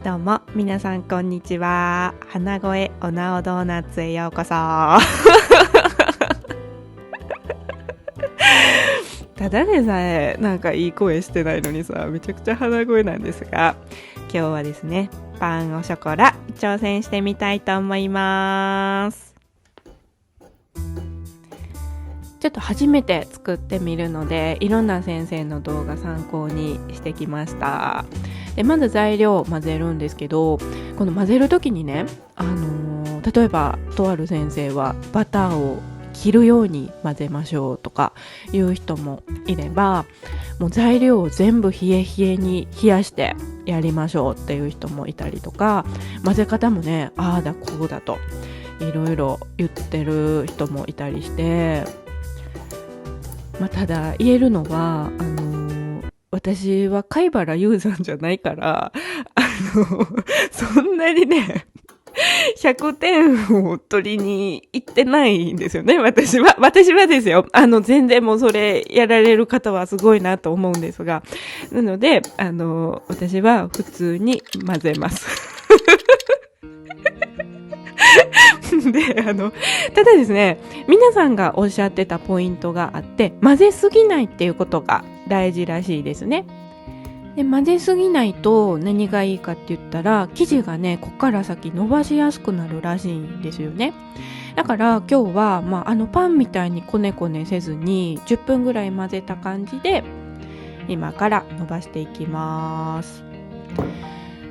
どうも皆さんこんにちは。花声おなおドーナツへようこそ。ただでさえなんかいい声してないのにさ、めちゃくちゃ鼻声なんですが、今日はですね、パンオショコラ挑戦してみたいと思います。ちょっと初めて作ってみるので、いろんな先生の動画参考にしてきました。でまず材料を混ぜるんですけど、この混ぜる時にね、例えばとある先生はバターを切るように混ぜましょうとかいう人もいれば、もう材料を全部冷え冷えに冷やしてやりましょうっていう人もいたりとか、混ぜ方もね、ああだこうだといろいろ言ってる人もいたりして、ただ言えるのは私は貝原雄山じゃないからそんなにね100点を取りに行ってないんですよね。私はですよ。全然もうそれやられる方はすごいなと思うんですが、なので私は普通に混ぜますでただですね、皆さんがおっしゃってたポイントがあって、混ぜすぎないっていうことが大事らしいですね。で混ぜすぎないと何がいいかって言ったら、生地がねこっから先伸ばしやすくなるらしいんですよね。だから今日は、パンみたいにこねこねせずに10分ぐらい混ぜた感じで今から伸ばしていきます。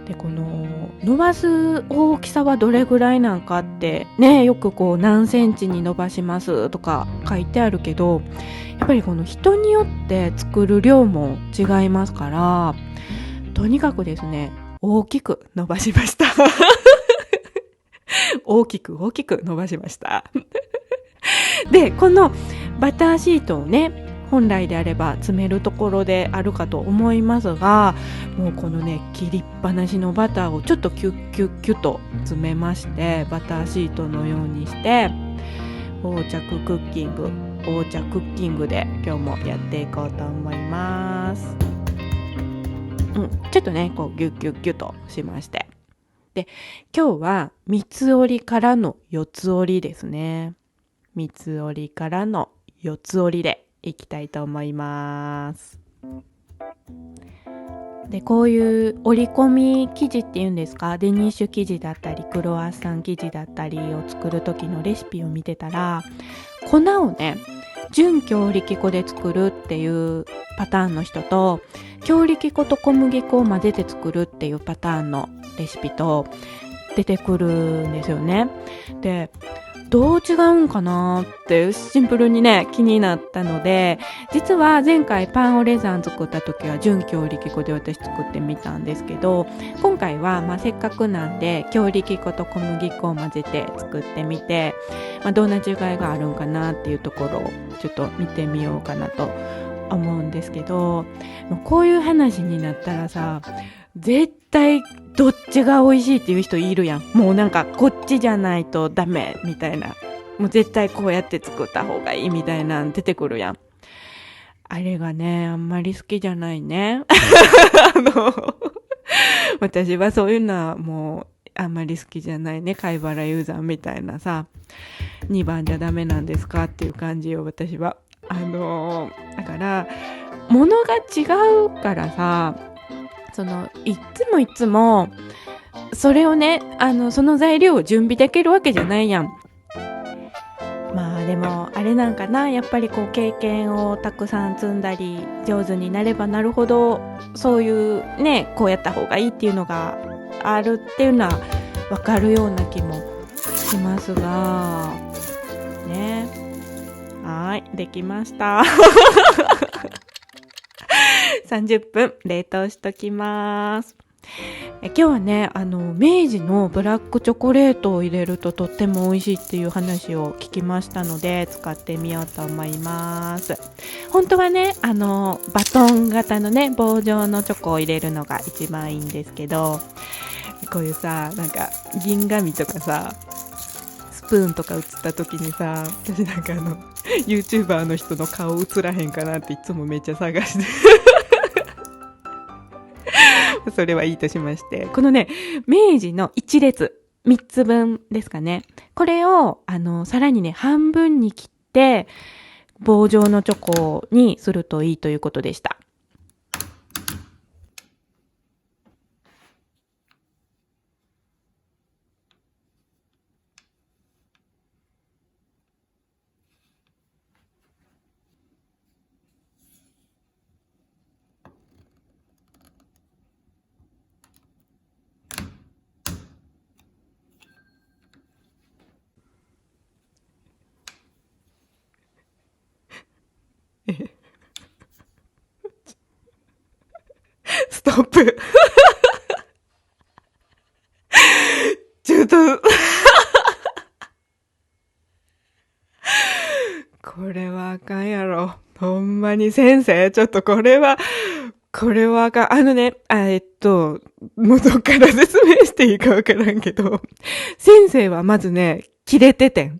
でこの伸ばす大きさはどれぐらいなんかってね、よくこう何センチに伸ばしますとか書いてあるけど、やっぱりこの人によって作る量も違いますから、とにかくですね、大きく伸ばしました大きく伸ばしましたでこのバターシートをね、本来であれば詰めるところであるかと思いますが、もうこのね切りっぱなしのバターをちょっとキュッキュッキュッと詰めまして、バターシートのようにして横着クッキングで今日もやっていこうと思います。ちょっとねこうギュッギュッギュッとしまして、で今日は三つ折りからの四つ折りですね。三つ折りからの四つ折りでいきたいと思います。でこういう折り込み生地っていうんですか、デニッシュ生地だったりクロワッサン生地だったりを作る時のレシピを見てたら、粉をね純強力粉で作るっていうパターンの人と、強力粉と小麦粉を混ぜて作るっていうパターンのレシピと出てくるんですよね。でどう違うんかなってシンプルにね気になったので、実は前回パンオレザン作った時は純強力粉で私作ってみたんですけど、今回はせっかくなんで強力粉と小麦粉を混ぜて作ってみて、どんな違いがあるんかなっていうところをちょっと見てみようかなと思うんですけど、こういう話になったらさ、絶対どっちが美味しいっていう人いるやん。もうなんかこっちじゃないとダメみたいな、もう絶対こうやって作った方がいいみたいな出てくるやん。あれがねあんまり好きじゃないね私はそういうのはもうあんまり好きじゃないね。貝原雄山みたいなさ、2番じゃダメなんですかっていう感じよ私は。だから物が違うからさ、いつもそれをねその材料を準備できるわけじゃないやん。でもあれなんかな、やっぱりこう経験をたくさん積んだり上手になればなるほど、そういうねこうやった方がいいっていうのがあるっていうのは分かるような気もしますがね。はい、できました30分冷凍しときます。今日はね明治のブラックチョコレートを入れるととっても美味しいっていう話を聞きましたので、使ってみようと思います。本当はねバトン型のね棒状のチョコを入れるのが一番いいんですけど、こういうさなんか銀紙とかさスプーンとか映った時にさ、私なんかYouTuber の人の顔映らへんかなっていつもめっちゃ探してそれはいいとしまして。このね、明治の1列、3つ分ですかね。これを、さらにね、半分に切って、棒状のチョコにするといいということでした。ストップ。ちょっとこれはあかんやろ。ほんまに先生、ちょっとこれはあかん。もうどっから説明していいかわからんけど、先生はまずね、切れててん。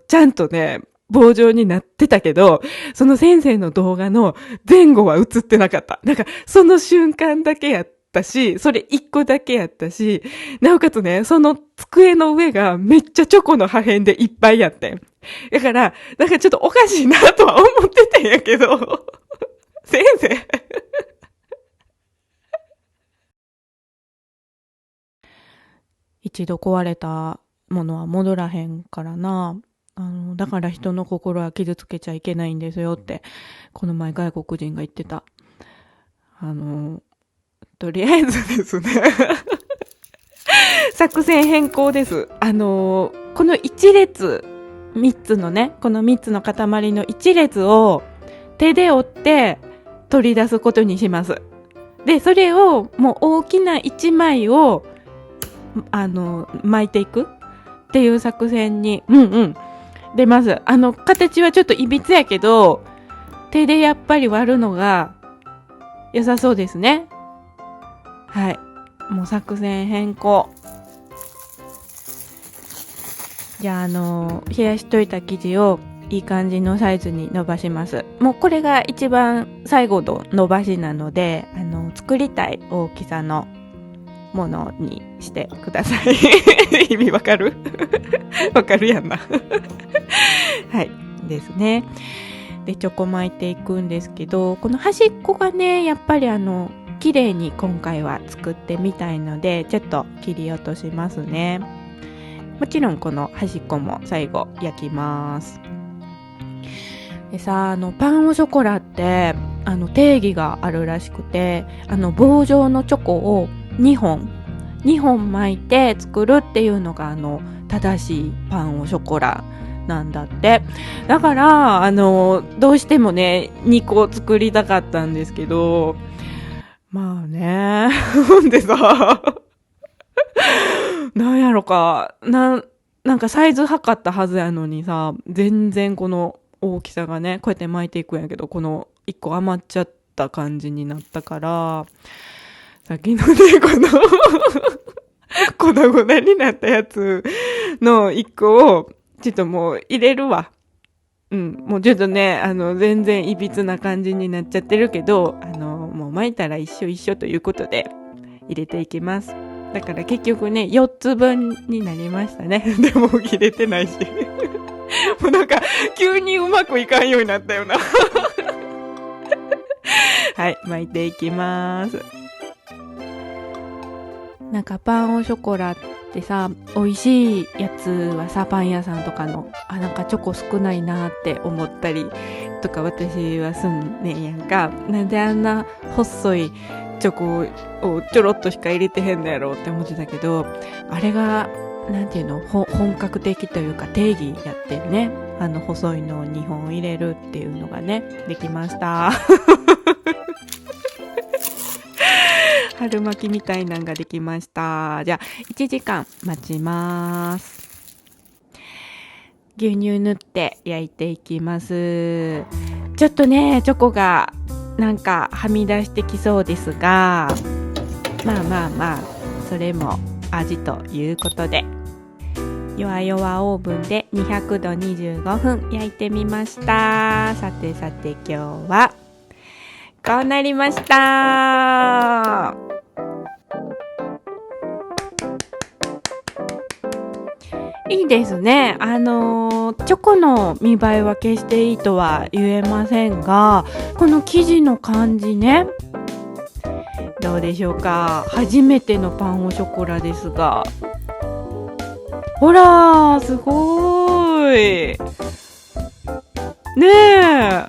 ちゃんとね、棒状になってたけど、その先生の動画の前後は映ってなかった。なんか、その瞬間だけやったし、それ一個だけやったし、なおかつね、その机の上がめっちゃチョコの破片でいっぱいやってん。だから、なんかちょっとおかしいなとは思ってたんやけど、先生。一度壊れたものは戻らへんからな。だから人の心は傷つけちゃいけないんですよって、この前外国人が言ってた。とりあえずですね。作戦変更です。この一列、三つのね、この三つの塊の一列を手で折って取り出すことにします。で、それをもう大きな一枚を巻いていくっていう作戦に、出ます。形はちょっといびつやけど、手でやっぱり割るのが良さそうですね。はい。もう作戦変更。じゃあ、冷やしといた生地をいい感じのサイズに伸ばします。もうこれが一番最後の伸ばしなので、作りたい大きさのものにしてください。意味わかる？わかるやんな。はい。ですね。で、チョコ巻いていくんですけど、この端っこがね、やっぱり綺麗に今回は作ってみたいので、ちょっと切り落としますね。もちろんこの端っこも最後焼きます。でさ、パンオショコラって、定義があるらしくて、棒状のチョコを2本巻いて作るっていうのが正しいパンオショコラなんだって。だからどうしてもね2個作りたかったんですけど、まあね、でさ、なんやろかなんかサイズ測ったはずやのにさ、全然この大きさがね、こうやって巻いていくんやけど、この1個余っちゃった感じになったから、さっきのね、この粉々になったやつの1個をちょっともう入れるわ。もうちょっとね、全然いびつな感じになっちゃってるけど、もう巻いたら一緒ということで入れていきます。だから結局ね、4つ分になりましたね。でも切れてないし。もうなんか、急にうまくいかんようになったよな。はい、巻いていきます。なんかパンオショコラってさ、美味しいやつはさ、パン屋さんとかの、なんかチョコ少ないなって思ったりとか私はすんねんやんか。なんであんな細いチョコをちょろっとしか入れてへんのやろうって思ってたけど、あれが、なんていうの、本格的というか定義やってね。細いのを2本入れるっていうのがね、できました。春巻きみたいなんができました。じゃあ、1時間待ちます。牛乳塗って焼いていきます。ちょっとね、チョコがなんかはみ出してきそうですが、まあ、それも味ということで、弱々オーブンで200度25分焼いてみました。さて今日はこうなりました。いいですね。チョコの見栄えは決していいとは言えませんが、この生地の感じね。どうでしょうか。初めてのパンオショコラですが。ほらー、すごーい。ねえ。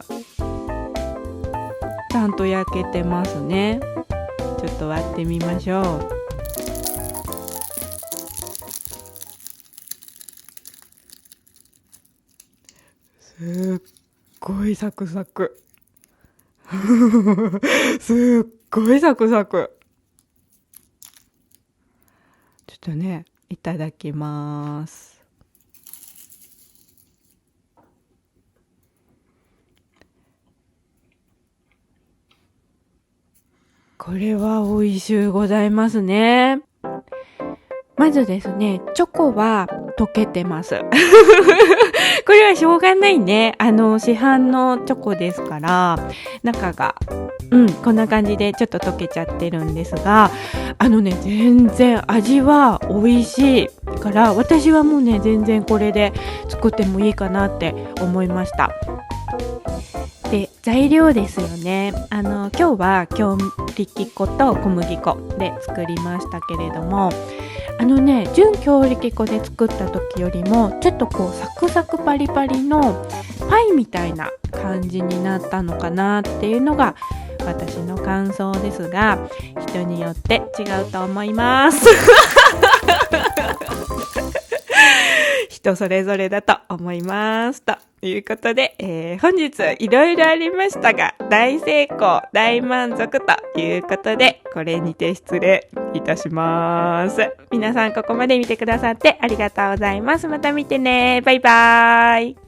ちゃんと焼けてますね。ちょっと割ってみましょう。すっごいサクサク。すっごいサクサク。ちょっとね、いただきます。これは美味しゅうございますね。まずですね、チョコは溶けてます。これはしょうがないね。市販のチョコですから、中が、こんな感じでちょっと溶けちゃってるんですが、全然味は美味しいから、私はもうね、全然これで作ってもいいかなって思いました。で、材料ですよね。今日は強力粉と小麦粉で作りましたけれども、純強力粉で作った時よりもちょっとこうサクサクパリパリのパイみたいな感じになったのかなっていうのが私の感想ですが、人によって違うと思います人それぞれだと思いますということで、本日いろいろありましたが大成功大満足ということで、これにて失礼いたします。皆さんここまで見てくださってありがとうございます。また見てね。バイバーイ。